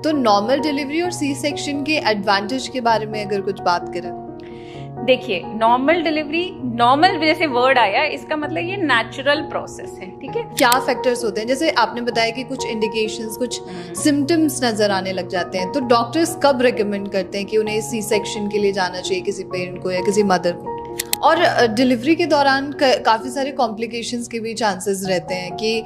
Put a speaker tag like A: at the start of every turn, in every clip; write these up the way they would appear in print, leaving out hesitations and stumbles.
A: तो normal delivery और सी section के एडवांटेज के बारे में अगर कुछ बात करें।
B: देखिए, नॉर्मल डिलीवरी, नॉर्मल जैसे वर्ड आया, इसका मतलब ये नेचुरल प्रोसेस है, ठीक है।
A: क्या फैक्टर्स होते हैं, जैसे आपने बताया कि कुछ इंडिकेशंस, कुछ सिम्टम्स नजर आने लग जाते हैं, तो डॉक्टर्स कब रिकमेंड करते हैं कि उन्हें सी सेक्शन के लिए जाना चाहिए किसी पेरेंट को या किसी मदर को? और डिलीवरी के दौरान काफ़ी सारे कॉम्प्लिकेशंस के भी चांसेस रहते हैं कि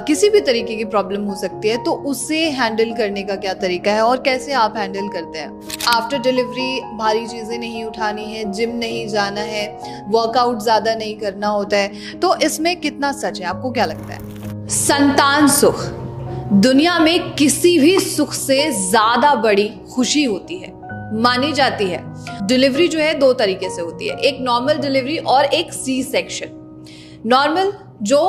A: किसी भी तरीके की प्रॉब्लम हो सकती है, तो उससे हैंडल करने का क्या तरीका है और कैसे आप हैंडल करते हैं? आफ्टर डिलीवरी भारी चीज़ें नहीं उठानी है, जिम नहीं जाना है, वर्कआउट ज़्यादा नहीं करना होता है, तो इसमें कितना सच है, आपको क्या लगता है? संतान सुख दुनिया में किसी भी सुख से ज़्यादा बड़ी खुशी होती है, मानी जाती है। डिलीवरी जो है दो तरीके से होती है, एक नॉर्मल डिलीवरी और एक सी सेक्शन। नॉर्मल जो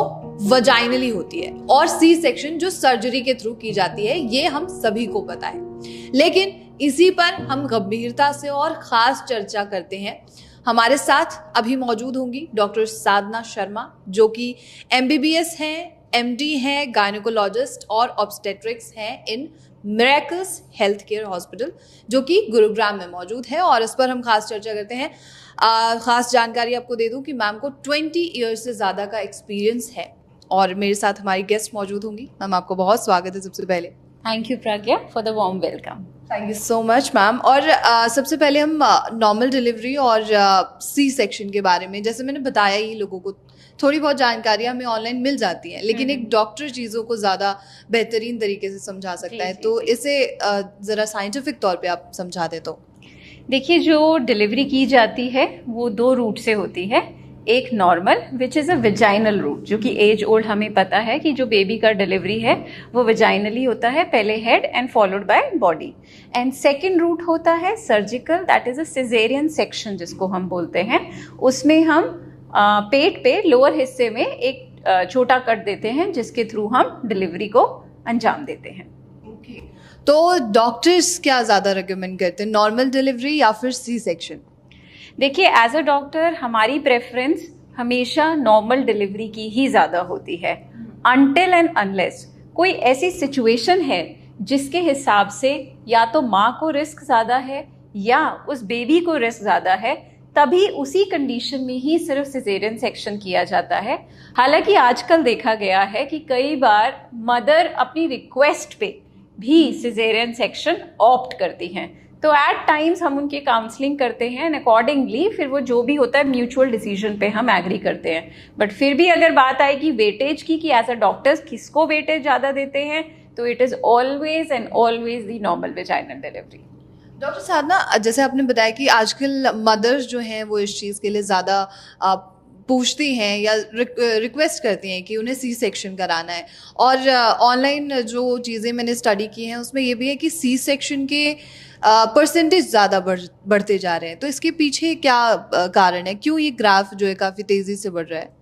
A: वजाइनली होती है और सी सेक्शन जो सर्जरी के थ्रू की जाती है, ये हम सभी को पता है। लेकिन इसी पर हम गंभीरता से और खास चर्चा करते हैं। हमारे साथ अभी मौजूद होंगी डॉक्टर साधना शर्मा, जो कि MBBS हैं, MD हैं, गायनेकोलॉजिस्ट और ऑब्स्टेट्रिक्स हैं इन मिरेकल्स हेल्थ केयर हॉस्पिटल, जो कि गुरुग्राम में मौजूद है, और इस पर हम खास चर्चा करते हैं। खास जानकारी आपको दे दूं कि मैम को 20 ईयर्स से ज़्यादा का एक्सपीरियंस है, और मेरे साथ हमारी गेस्ट मौजूद होंगी। मैम, आपको बहुत स्वागत है सबसे पहले।
B: Thank you Pragya for the warm welcome.
A: Thank you so much ma'am. और सबसे पहले हम नॉर्मल डिलीवरी और सी सेक्शन के बारे में, जैसे मैंने बताया ही, लोगों को थोड़ी बहुत जानकारी हमें ऑनलाइन मिल जाती है, लेकिन एक डॉक्टर चीज़ों को ज़्यादा बेहतरीन तरीके से समझा सकता है, तो इसे ज़रा साइंटिफिक तौर पे आप समझा दें तो।
B: देखिए, जो डिलीवरी की जाती है वो दो रूट से होती है। एक normal which is a vaginal route, जो कि एज ओल्ड हमें पता है कि जो बेबी का डिलीवरी है वो विजाइनली होता है, पहले head and followed by body. And second route होता है surgical, that is a caesarean section जिसको हम बोलते हैं। उसमें हम पेट पे लोअर हिस्से में एक छोटा कट देते हैं, जिसके थ्रू हम डिलीवरी को अंजाम देते हैं।
A: तो डॉक्टर्स क्या ज़्यादा रिकमेंड करते हैं, नॉर्मल डिलीवरी या फिर सी सेक्शन?
B: देखिए, एज अ डॉक्टर हमारी प्रेफरेंस हमेशा नॉर्मल डिलीवरी की ही ज़्यादा होती है, अनटिल एंड अनलेस कोई ऐसी सिचुएशन है जिसके हिसाब से या तो माँ को रिस्क ज़्यादा है या उस बेबी को रिस्क ज़्यादा है, तभी उसी कंडीशन में ही सिर्फ सिजेरियन सेक्शन किया जाता है। हालांकि आजकल देखा गया है कि कई बार मदर अपनी रिक्वेस्ट पे भी सिजेरियन सेक्शन ऑप्ट करती हैं, तो एट टाइम्स हम उनकी काउंसलिंग करते हैं एंड अकॉर्डिंगली फिर वो जो भी होता है म्यूचुअल डिसीजन पे हम एग्री करते हैं। बट फिर भी अगर बात आएगी वेटेज की कि एज अ डॉक्टर्स किसको वेटेज ज़्यादा देते हैं, तो it is always and always the normal vaginal delivery.
A: Doctor Sadhana, जैसे आपने बताया कि आजकल मदर्स जो हैं वो इस चीज़ के लिए ज़्यादा पूछती हैं या रिक्वेस्ट करती हैं कि उन्हें सी सेक्शन कराना है, और ऑनलाइन जो चीज़ें मैंने स्टडी की हैं उसमें ये भी है कि सी सेक्शन के परसेंटेज ज़्यादा बढ़ते जा रहे हैं, तो इसके पीछे क्या कारण है, क्यों ये ग्राफ जो है काफ़ी तेज़ी से बढ़ रहा है?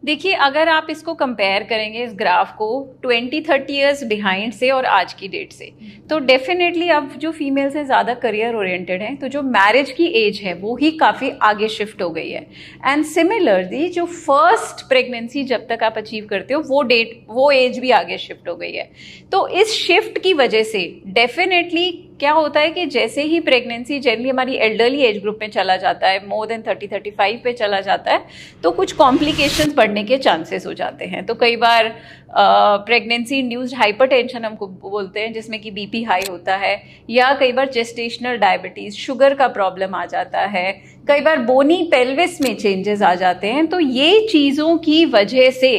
B: देखिए, अगर आप इसको कंपेयर करेंगे इस ग्राफ को 20-30 इयर्स बिहाइंड से और आज की डेट से, तो डेफिनेटली अब जो फीमेल्स हैं ज़्यादा करियर ओरिएंटेड हैं, तो जो मैरिज की एज है वो ही काफ़ी आगे शिफ्ट हो गई है। एंड सिमिलरली जो फर्स्ट प्रेगनेंसी जब तक आप अचीव करते हो वो एज भी आगे शिफ्ट हो गई है। तो इस शिफ्ट की वजह से डेफिनेटली क्या होता है कि जैसे ही प्रेगनेंसी जनरली हमारी एल्डरली एज ग्रुप में चला जाता है, मोर देन 30-35 पे चला जाता है, तो कुछ कॉम्प्लिकेशंस बढ़ने के चांसेस हो जाते हैं। तो कई बार प्रेगनेंसी इंड्यूस्ड हाइपरटेंशन हमको बोलते हैं, जिसमें कि बीपी हाई होता है, या कई बार जेस्टेशनल डायबिटीज़, शुगर का प्रॉब्लम आ जाता है, कई बार बोनी पेल्विस में चेंजेस आ जाते हैं। तो ये चीज़ों की वजह से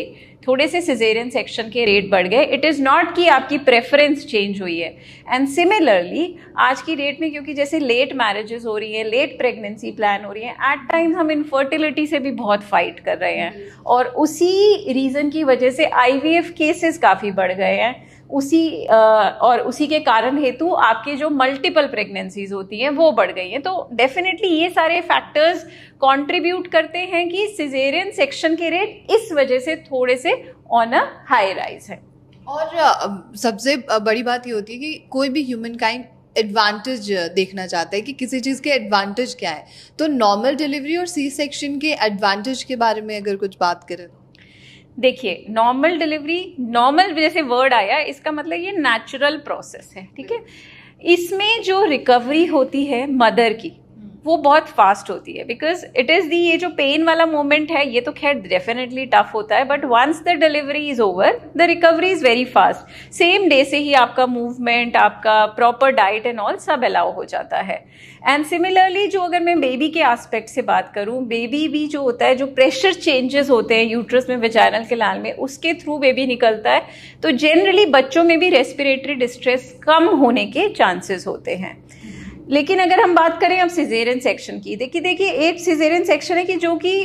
B: थोड़े से सिजेरियन सेक्शन के रेट बढ़ गए। इट इज़ नॉट कि आपकी प्रेफरेंस चेंज हुई है। एंड सिमिलरली आज की डेट में क्योंकि जैसे लेट मैरिजेस हो रही हैं, लेट प्रेगनेंसी प्लान हो रही हैं, एट टाइम्स हम इनफर्टिलिटी से भी बहुत फाइट कर रहे हैं, और उसी रीज़न की वजह से IVF केसेस काफ़ी बढ़ गए हैं। उसी के कारण हेतु आपके जो मल्टीपल प्रेगनेंसीज होती हैं वो बढ़ गई हैं। तो डेफिनेटली ये सारे फैक्टर्स कंट्रीब्यूट करते हैं कि सिजेरियन सेक्शन के रेट इस वजह से थोड़े से ऑन अ हाई राइज है।
A: और सबसे बड़ी बात ये होती है कि कोई भी ह्यूमन काइंड एडवांटेज देखना चाहता है कि किसी चीज़ के एडवांटेज क्या है, तो नॉर्मल डिलीवरी और सी सेक्शन के एडवांटेज के बारे में अगर कुछ बात करें।
B: देखिए, नॉर्मल डिलीवरी, नॉर्मल जैसे वर्ड आया, इसका मतलब ये नेचुरल प्रोसेस है, ठीक है। इसमें जो रिकवरी होती है मदर की, वो बहुत फास्ट होती है, बिकॉज इट इज़ दी, ये जो पेन वाला मोमेंट है ये तो खैर डेफिनेटली टफ होता है, but once the delivery is over the recovery is very fast. Same day से ही आपका मूवमेंट, आपका प्रॉपर डाइट एंड ऑल सब अलाउ हो जाता है। एंड सिमिलरली जो अगर मैं बेबी के एस्पेक्ट से बात करूं, बेबी भी जो होता है, जो प्रेशर चेंजेस होते हैं यूट्रस में, वेजाइनल कैनाल में, उसके थ्रू बेबी निकलता है, तो जनरली बच्चों में भी रेस्पिरेटरी डिस्ट्रेस कम होने के चांसेस होते हैं। लेकिन अगर हम बात करें अब सिजेरियन सेक्शन की, देखिए एक सिजेरियन सेक्शन है कि जो कि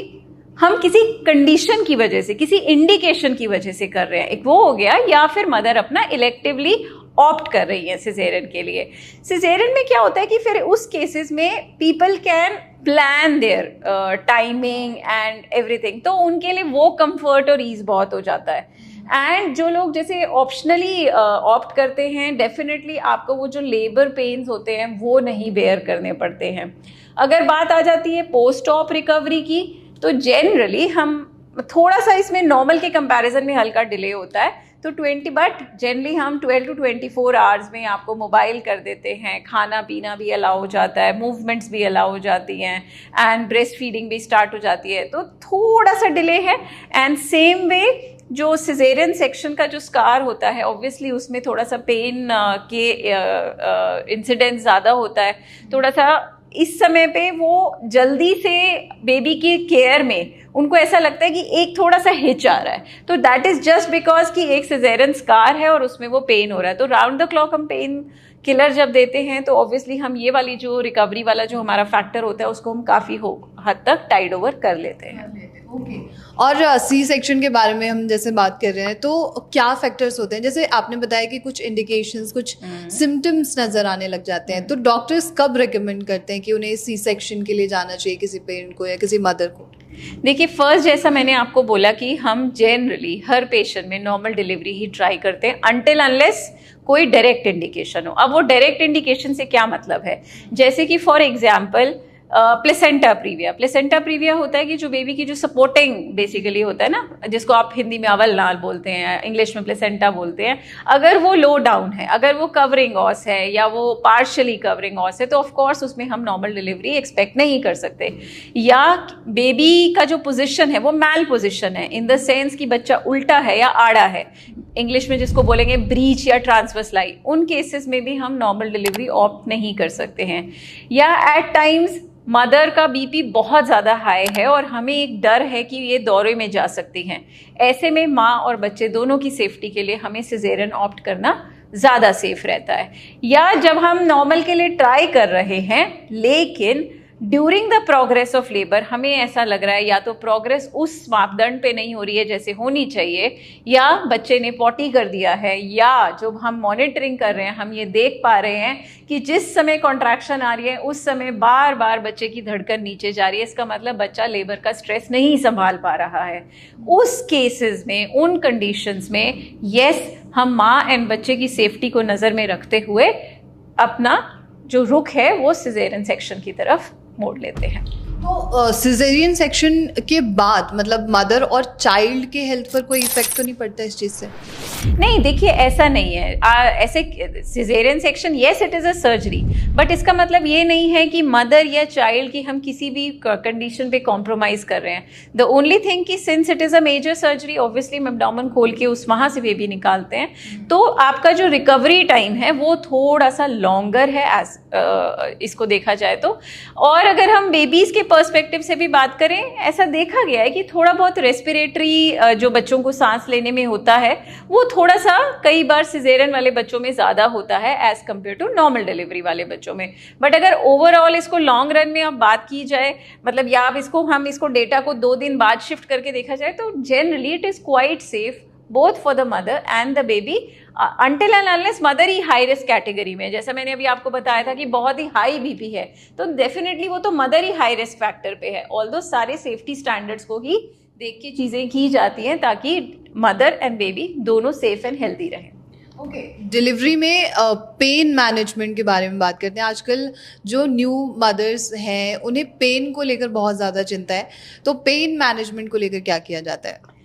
B: हम किसी कंडीशन की वजह से, किसी इंडिकेशन की वजह से कर रहे हैं, एक वो हो गया, या फिर मदर अपना इलेक्टिवली ऑप्ट कर रही है सिजेरियन के लिए। सिजेरियन में क्या होता है कि फिर उस केसेस में people can plan their timing and everything, तो उनके लिए वो कंफर्ट और ईज बहुत हो जाता है। एंड जो लोग जैसे ऑप्शनली ऑप्ट करते हैं, डेफिनेटली आपको वो जो लेबर पेन्स होते हैं वो नहीं बेयर करने पड़ते हैं। अगर बात आ जाती है पोस्ट ऑप रिकवरी की, तो जनरली हम थोड़ा सा इसमें नॉर्मल के कंपैरिजन में हल्का डिले होता है, तो 20, बट जनरली हम 12 to 24 आवर्स में आपको मोबाइल कर देते हैं, खाना पीना भी अलाउ हो जाता है, मूवमेंट्स भी अलाउ हो जाती हैं, एंड ब्रेस्ट फीडिंग भी स्टार्ट हो जाती है, तो थोड़ा सा डिले है। एंड सेम वे जो सिजेरियन सेक्शन का जो स्कार होता है, ऑब्वियसली उसमें थोड़ा सा पेन के इंसिडेंस ज़्यादा होता है, थोड़ा सा इस समय पे वो जल्दी से बेबी की केयर में उनको ऐसा लगता है कि एक थोड़ा सा हिच आ रहा है, तो दैट इज जस्ट बिकॉज कि एक सिजेरियन स्कार है और उसमें वो पेन हो रहा है। तो राउंड द क्लॉक हम पेन किलर जब देते हैं, तो ऑब्वियसली हम ये वाली जो रिकवरी वाला जो हमारा फैक्टर होता है उसको हम काफ़ी हद तक टाइड ओवर कर लेते हैं।
A: ओके। और सी सेक्शन के बारे में हम जैसे बात कर रहे हैं, तो क्या फैक्टर्स होते हैं? जैसे आपने बताया कि कुछ इंडिकेशंस, कुछ सिम्टम्स नजर आने लग जाते हैं, तो डॉक्टर्स कब रिकमेंड करते हैं कि उन्हें सी सेक्शन के लिए जाना चाहिए, किसी पेरेंट को या किसी मदर को?
B: देखिए, फर्स्ट जैसा मैंने आपको बोला कि हम जनरली हर पेशेंट में नॉर्मल डिलीवरी ही ट्राई करते हैं अनटिल अनलेस कोई डायरेक्ट इंडिकेशन हो। अब वो डायरेक्ट इंडिकेशन से क्या मतलब है, जैसे कि for example placenta previa. Placenta previa होता है कि जो बेबी की जो सपोर्टिंग बेसिकली होता है ना, जिसको आप हिंदी में अवल नाल बोलते हैं, इंग्लिश में प्लेसेंटा बोलते हैं, अगर वो लो डाउन है, अगर वो कवरिंग ऑस है या वो पार्शली कवरिंग ऑस है, तो ऑफ कोर्स उसमें हम नॉर्मल डिलीवरी एक्सपेक्ट नहीं कर सकते। या बेबी का जो पोजिशन है वो मैल पोजिशन है, इन द सेंस कि बच्चा उल्टा है या आड़ा है, इंग्लिश में जिसको बोलेंगे ब्रीच या ट्रांसवर्स लाई, उन केसेस में भी हम नॉर्मल डिलीवरी ऑप्ट नहीं कर सकते हैं। या एट टाइम्स मदर का बीपी बहुत ज़्यादा हाई है और हमें एक डर है कि ये दौरे में जा सकती हैं, ऐसे में माँ और बच्चे दोनों की सेफ्टी के लिए हमें सिजेरियन ऑप्ट करना ज़्यादा सेफ रहता है। या जब हम नॉर्मल के लिए ट्राई कर रहे हैं लेकिन during the progress of labour हमें ऐसा लग रहा है या तो प्रोग्रेस उस मापदंड पे नहीं हो रही है जैसे होनी चाहिए, या बच्चे ने पॉटी कर दिया है, या जो हम मॉनिटरिंग कर रहे हैं हम ये देख पा रहे हैं कि जिस समय कॉन्ट्रैक्शन आ रही है उस समय बार बार बच्चे की धड़कन नीचे जा रही है, इसका मतलब बच्चा लेबर का स्ट्रेस नहीं संभाल पा रहा है, उस केसेस में, उन कंडीशंस में यस, हम माँ एंड बच्चे की सेफ्टी को नज़र में रखते हुए अपना जो रुख है वो सिजेरियन सेक्शन की तरफ मोड़ लेते हैं।
A: तो सिजेरियन सेक्शन के बाद मतलब मदर और चाइल्ड के हेल्थ पर कोई इफेक्ट तो नहीं पड़ता इस चीज़ से?
B: नहीं, देखिए ऐसा नहीं है। ऐसे caesarean section yes it is a surgery, but इसका मतलब ये नहीं है कि मदर या चाइल्ड की हम किसी भी कंडीशन पे कॉम्प्रोमाइज़ कर रहे हैं। द ओनली थिंग कि since it is a major surgery, obviously हम एब्डोमेन खोल के उस वहाँ से बेबी निकालते हैं, तो आपका जो रिकवरी टाइम है वो थोड़ा सा लॉन्गर है एज इसको देखा जाए तो। और अगर हम बेबीज़ के पर्सपेक्टिव से भी बात करें, ऐसा देखा गया है कि थोड़ा बहुत रेस्पिरेटरी जो बच्चों को सांस लेने में होता है वो थोड़ा सा कई बार सिजेरियन वाले बच्चों में ज़्यादा होता है as compared to normal delivery वाले बच्चों में। बट अगर ओवरऑल इसको लॉन्ग रन में अब बात की जाए, मतलब या आप हम इसको डेटा को 2 दिन बाद शिफ्ट करके देखा जाए, तो generally it is quite safe both for the mother and the baby until and unless mother he high risk category में। जैसा मैंने अभी आपको बताया था कि बहुत ही हाई बीपी है, तो डेफिनेटली वो तो मदर ही हाई रिस्क फैक्टर पे है। ऑल्दो सारे सेफ्टी स्टैंडर्ड्स को ही देख के चीज़ें की जाती हैं ताकि मदर एंड बेबी दोनों सेफ एंड हेल्दी रहें।
A: ओके, डिलीवरी में पेन मैनेजमेंट के बारे में बात करते हैं। आजकल जो न्यू मदर्स हैं उन्हें पेन को लेकर बहुत ज़्यादा चिंता है, तो पेन मैनेजमेंट को लेकर क्या किया जाता है?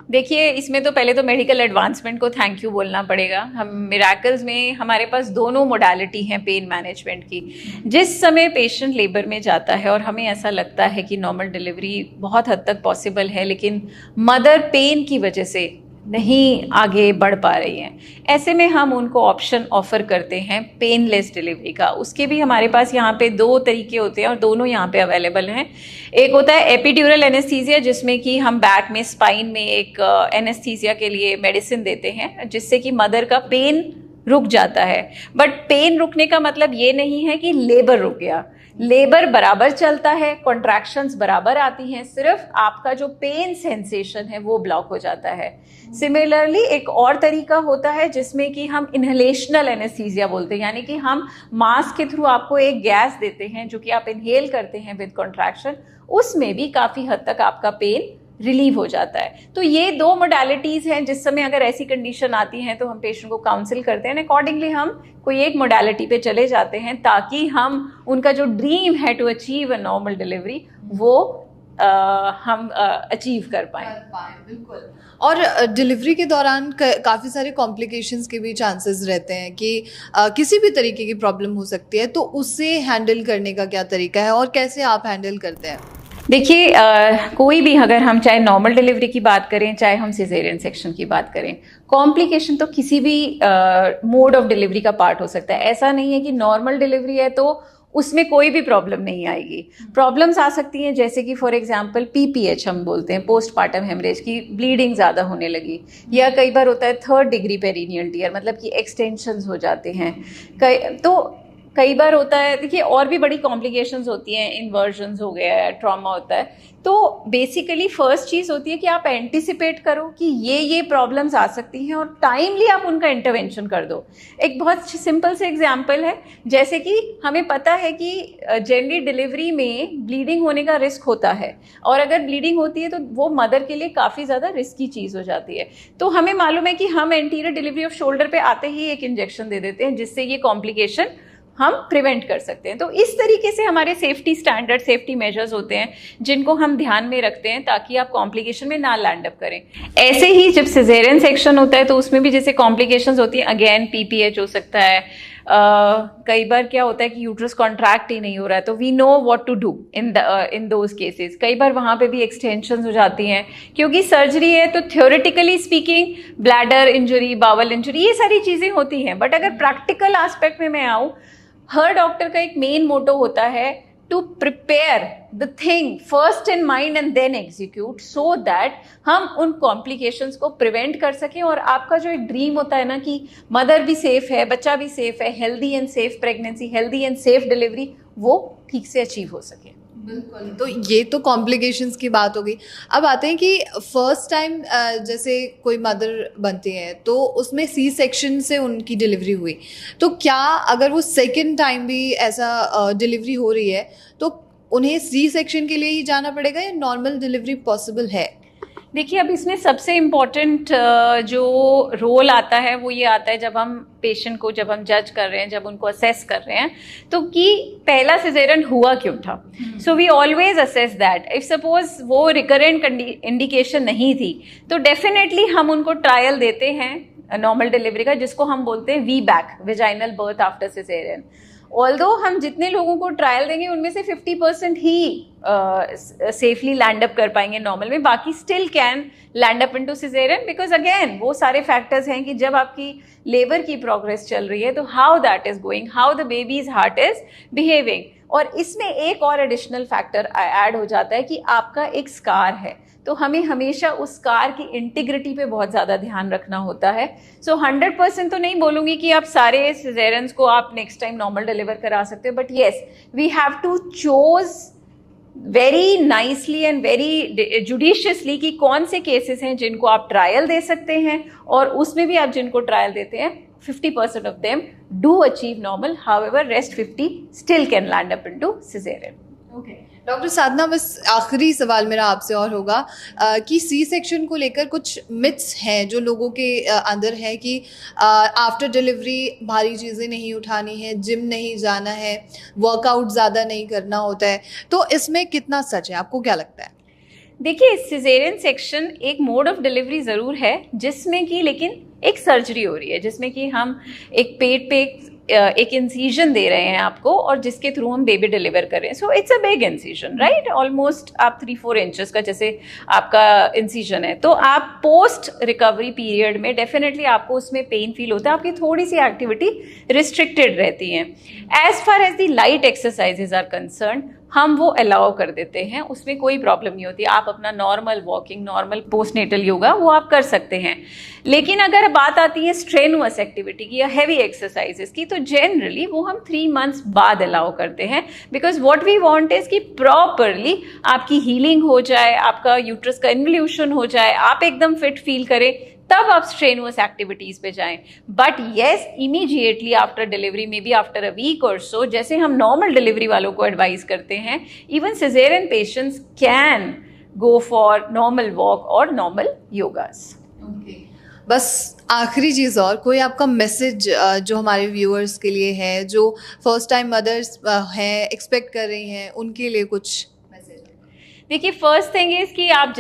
B: देखिए, इसमें तो पहले तो मेडिकल एडवांसमेंट को थैंक यू बोलना पड़ेगा। हम मिराकल्स में हमारे पास दोनों मोडालिटी हैं पेन मैनेजमेंट की। जिस समय पेशेंट लेबर में जाता है और हमें ऐसा लगता है कि नॉर्मल डिलीवरी बहुत हद तक पॉसिबल है, लेकिन मदर पेन की वजह से नहीं आगे बढ़ पा रही हैं, ऐसे में हम उनको ऑप्शन ऑफर करते हैं पेनलेस डिलीवरी का। उसके भी हमारे पास यहाँ पे 2 तरीके होते हैं और दोनों यहाँ पे अवेलेबल हैं। एक होता है एपिड्यूरल एनेस्थीसिया, जिसमें कि हम बैक में स्पाइन में एक एनेस्थीसिया के लिए मेडिसिन देते हैं जिससे कि मदर का पेन रुक जाता है। बट पेन रुकने का मतलब ये नहीं है कि लेबर रुक गया। लेबर बराबर चलता है, कॉन्ट्रैक्शंस बराबर आती हैं, सिर्फ आपका जो पेन सेंसेशन है वो ब्लॉक हो जाता है। सिमिलरली एक और तरीका होता है जिसमें कि हम इनहेलेशनल एनेस्थीसिया बोलते हैं, यानी कि हम मास्क के थ्रू आपको एक गैस देते हैं जो कि आप इनहेल करते हैं विद कॉन्ट्रैक्शन। उसमें भी काफी हद तक आपका पेन रिलीव हो जाता है। तो ये 2 मोडालिटीज हैं। जिस समय अगर ऐसी कंडीशन आती है तो हम पेशेंट को काउंसिल करते हैं, अकॉर्डिंगली हम कोई एक मोडालिटी पे चले जाते हैं ताकि हम उनका जो ड्रीम है to achieve a normal delivery वो हम अचीव कर पाएं।
A: बिल्कुल। और डिलीवरी के दौरान काफ़ी सारे कॉम्प्लिकेशंस के भी चांसेस रहते हैं कि किसी भी तरीके की प्रॉब्लम हो सकती है, तो उससे हैंडल करने का क्या तरीका है और कैसे आप हैंडल करते हैं?
B: देखिए, कोई भी, अगर हम चाहे नॉर्मल डिलीवरी की बात करें चाहे हम सिजेरियन सेक्शन की बात करें, कॉम्प्लिकेशन तो किसी भी मोड ऑफ डिलीवरी का पार्ट हो सकता है। ऐसा नहीं है कि नॉर्मल डिलीवरी है तो उसमें कोई भी प्रॉब्लम नहीं आएगी। प्रॉब्लम्स आ सकती हैं जैसे कि फॉर एग्जांपल PPH हम बोलते हैं, पोस्टपार्टम हेमरेज की ब्लीडिंग ज़्यादा होने लगी, या कई बार होता है 3rd डिग्री पेरिनियल टियर, मतलब कि एक्सटेंशंस हो जाते हैं। कई बार होता है, देखिए और भी बड़ी कॉम्प्लिकेशंस होती हैं, इन्वर्जन्स हो गया है, ट्रॉमा होता है। तो बेसिकली फर्स्ट चीज़ होती है कि आप एंटिसिपेट करो कि ये प्रॉब्लम्स आ सकती हैं और टाइमली आप उनका इंटरवेंशन कर दो। एक बहुत सिंपल से एग्जांपल है, जैसे कि हमें पता है कि जनरली डिलीवरी में ब्लीडिंग होने का रिस्क होता है, और अगर ब्लीडिंग होती है तो वो मदर के लिए काफ़ी ज़्यादा रिस्की चीज़ हो जाती है। तो हमें मालूम है कि हम एंटीरियर डिलीवरी ऑफ शोल्डर पे आते ही एक इंजेक्शन दे देते हैं जिससे ये कॉम्प्लिकेशन हम प्रिवेंट कर सकते हैं। तो इस तरीके से हमारे सेफ्टी स्टैंडर्ड, सेफ्टी मेजर्स होते हैं जिनको हम ध्यान में रखते हैं ताकि आप कॉम्प्लिकेशन में ना लैंड अप करें। ऐसे ही जब सिजेरियन सेक्शन होता है तो उसमें भी जैसे कॉम्प्लिकेशंस होती हैं, अगेन PPH हो सकता है। कई बार क्या होता है कि यूट्रस कॉन्ट्रैक्ट ही नहीं हो रहा है, तो we know what to do in those cases. कई बार वहाँ पे भी एक्सटेंशंस हो जाती हैं क्योंकि सर्जरी है, तो theoretically speaking bladder injury, bowel injury, ये सारी चीज़ें होती हैं। बट अगर प्रैक्टिकल एस्पेक्ट में मैं आऊँ, हर डॉक्टर का एक मेन मोटो होता है to prepare the thing first in mind and then execute, so that हम उन कॉम्प्लिकेशंस को प्रिवेंट कर सकें और आपका जो एक ड्रीम होता है ना कि मदर भी सेफ है, बच्चा भी सेफ है, healthy and safe pregnancy, healthy and safe delivery, वो ठीक से अचीव हो सके।
A: बिल्कुल। तो ये तो कॉम्प्लिकेशंस की बात हो गई। अब आते हैं कि फर्स्ट टाइम जैसे कोई मदर बनती है तो उसमें C-सेक्शन से उनकी डिलीवरी हुई, तो क्या अगर वो सेकंड टाइम भी ऐसा डिलीवरी हो रही है तो उन्हें C-सेक्शन के लिए ही जाना पड़ेगा या नॉर्मल डिलीवरी पॉसिबल है?
B: देखिए, अब इसमें सबसे इम्पॉर्टेंट जो रोल आता है वो ये आता है जब हम पेशेंट को, जब हम जज कर रहे हैं, जब उनको असेस कर रहे हैं, तो कि पहला सिजेरियन हुआ क्यों था। So we always assess that. If suppose वो रिकरेंट इंडिकेशन नहीं थी तो डेफिनेटली हम उनको ट्रायल देते हैं नॉर्मल डिलीवरी का, जिसको हम बोलते हैं VBAC, vaginal birth after caesarean. Although हम जितने लोगों को ट्रायल देंगे उनमें से 50% ही सेफली लैंड अप कर पाएंगे नॉर्मल में, बाकी still can land up into caesarean, because again वो सारे फैक्टर्स हैं कि जब आपकी लेबर की प्रोग्रेस चल रही है तो how that is going, how the babies heart is behaving. और इसमें एक और एडिशनल फैक्टर ऐड हो जाता है कि आपका एक स्कार है, तो हमें हमेशा उस स्कार की इंटीग्रिटी पे बहुत ज़्यादा ध्यान रखना होता है। सो 100% तो नहीं बोलूँगी कि आप सारे सिजेरियंस को आप नेक्स्ट टाइम नॉर्मल डिलीवर करा सकते हो, but yes we have to choose very nicely and very judiciously कि कौन से केसेस हैं जिनको आप ट्रायल दे सकते हैं, और उसमें भी आप जिनको ट्रायल देते हैं 50% of them do achieve normal, however rest 50 still can land up into cesarean.
A: Okay. Doctor Sadhana, बस आखिरी सवाल मेरा आपसे और होगा कि C-सेक्शन को लेकर कुछ मिथ्स हैं जो लोगों के अंदर है कि आफ्टर डिलीवरी भारी चीज़ें नहीं उठानी है, जिम नहीं जाना है, वर्कआउट ज़्यादा नहीं करना होता है, तो इसमें कितना सच है, आपको क्या लगता है?
B: देखिए, सिजेरियन सेक्शन एक मोड ऑफ डिलीवरी ज़रूर है जिसमें कि लेकिन एक सर्जरी हो रही है, जिसमें कि हम एक पेट पे एक इंसीजन दे रहे हैं आपको और जिसके थ्रू हम बेबी डिलीवर कर रहे हैं. So it's a big incision, right? Almost आप 3-4 इंचेस का जैसे आपका इंसीजन है. तो आप पोस्ट रिकवरी पीरियड में डेफिनेटली आपको उसमें पेन फील होता है, आपकी थोड़ी सी एक्टिविटी रिस्ट्रिक्टेड रहती है. As far as the light exercises are concerned, हम वो अलाउ कर देते हैं, उसमें कोई प्रॉब्लम नहीं होती. आप अपना normal walking, normal postnatal yoga वो आप कर सकते हैं. लेकिन अगर बात आती है स्ट्रेनुअस एक्टिविटी की या हैवी एक्सरसाइजेस की, तो जनरली वो हम 3 मंथ्स बाद अलाउ करते हैं. Because what we want is कि प्रॉपरली आपकी हीलिंग हो जाए, आपका यूट्रस का इन्वोल्यूशन हो जाए, आप एकदम फिट फील करें, तब आप स्ट्रेनुअस एक्टिविटीज पे जाएं. But yes, immediately after delivery, may be after a week or so, जैसे हम नॉर्मल डिलीवरी वालों को एडवाइस करते हैं, even caesarean patients can go for normal walk और नॉर्मल योगास.
A: बस आखिरी चीज़, और कोई आपका मैसेज जो हमारे व्यूअर्स के लिए है, जो फर्स्ट टाइम मदर्स हैं, एक्सपेक्ट कर रही हैं, उनके लिए कुछ मैसेज?
B: देखिए, फर्स्ट थिंग इज कि आप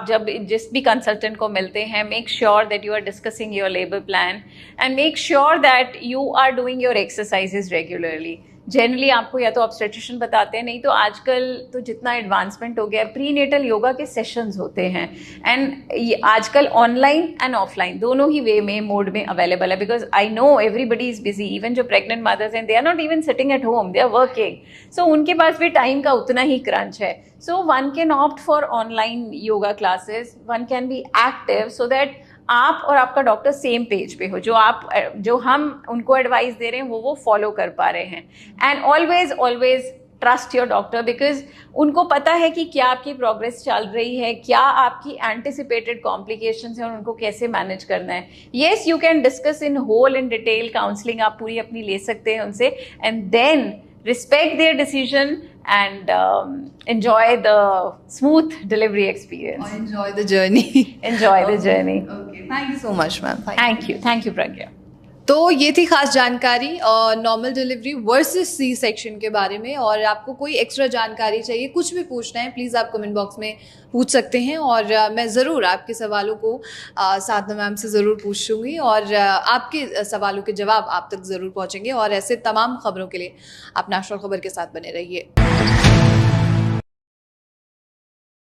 B: जब जिस भी कंसल्टेंट को मिलते हैं, make sure that you are discussing your labour plan and make sure that you are doing your exercises regularly. Generally आपको या तो ऑब्स्टेट्रिशियन बताते हैं, नहीं तो आजकल तो जितना एडवांसमेंट हो गया, प्रीनेटल योगा के सेशंस होते हैं. एंड आजकल ऑनलाइन एंड ऑफलाइन दोनों ही वे में, मोड में अवेलेबल है. Because I know everybody is busy, even जो प्रेग्नेंट मदर्स हैं, they are not even sitting at home, they are working. So उनके पास भी टाइम का उतना ही क्रंच है. So one can opt for online yoga classes, one can be active, so that आप और आपका डॉक्टर सेम पेज पे हो. जो हम उनको एडवाइस दे रहे हैं वो फॉलो कर पा रहे हैं. And always trust your doctor, because उनको पता है कि क्या आपकी प्रोग्रेस चल रही है, क्या आपकी एंटिसिपेटेड कॉम्प्लिकेशंस हैं और उनको कैसे मैनेज करना है. Yes, you can discuss in whole in detail, counselling आप पूरी अपनी ले सकते हैं उनसे, and then respect their decision and enjoy the smooth delivery experience.
A: Or enjoy the journey.
B: Enjoy the journey.
A: Okay. Thank you so much, ma'am.
B: Thank you, Pragya.
A: तो ये थी खास जानकारी normal delivery versus C section के बारे में. और आपको कोई एक्स्ट्रा जानकारी चाहिए, कुछ भी पूछना है, प्लीज़ आप कमेंट बॉक्स में पूछ सकते हैं. और मैं ज़रूर आपके सवालों को साधना मैम से ज़रूर पूछूंगी और आपके सवालों के जवाब आप तक ज़रूर पहुंचेंगे. और ऐसे तमाम खबरों के लिए आप नेशनल खबर के साथ बने रहिए.